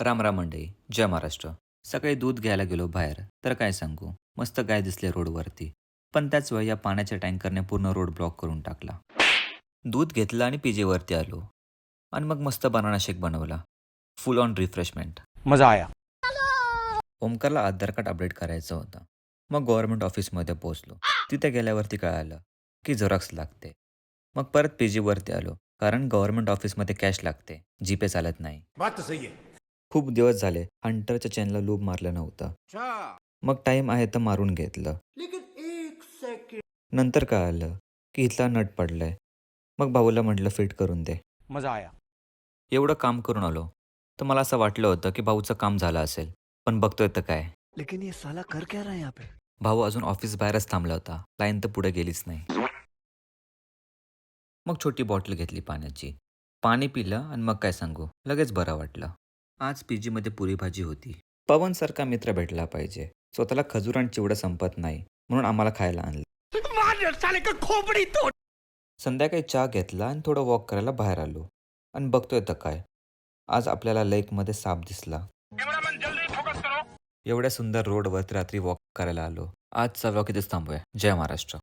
राम राम मंडळी, जय महाराष्ट्र. सकाळी दूध घ्यायला गेलो बाहेर, तर काय सांगू, मस्त गाय दिसले रोडवरती. पण त्याच वेळी या पाण्याच्या टँकरने पूर्ण रोड ब्लॉक करून टाकला. दूध घेतलं आणि पीजीवरती आलो आणि मग मस्त बनाना शेक बनवला. फुल ऑन रिफ्रेशमेंट. मजा आया. ओमकारला आधार कार्ड अपडेट करायचं होतं. मग गव्हर्नमेंट ऑफिसमध्ये पोहोचलो. तिथे गेल्यावरती कळालं की झेरॉक्स लागते. मग परत पीजीवरती आलो, कारण गव्हर्नमेंट ऑफिसमध्ये कॅश लागते, जीपे चालत नाही. बात तो सही है. खूप दिवस झाले हंटरच्या चेनला लूप मारलं नव्हतं. मग टाईम आहे तर मारून घेतलं. नंतर कळालं की इथला नट पडलाय. मग भाऊला म्हटलं फिट करून दे. मजा आया. एवढं काम करून आलो तर मला असं वाटलं होतं की भाऊचं काम झालं असेल. पण बघतोय तर काय, लेकिन ये साला कर क्या रहा है यहाँ पे? भाऊ अजून ऑफिस बाहेरच थांबला होता. लाईन तर पुढे गेलीच नाही. मग छोटी बॉटल घेतली पाण्याची. पाणी पिलं आणि मग काय सांगू, लगेच बरं वाटलं. आज पीजीमध्ये पुरी भाजी होती. पवनसारखा मित्र भेटला पाहिजे. स्वतःला खजूर आणि चिवडा संपत नाही, म्हणून आम्हाला खायला आणलं. संध्याकाळी चहा घेतला आणि थोडं वॉक करायला बाहेर आलो. आणि बघतोय तर काय, आज आपल्याला लेकमध्ये साप दिसला. एवढ्या सुंदर रोडवर रात्री वॉक करायला आलो. आजचा व्लॉग इथेच थांबूया. जय महाराष्ट्र.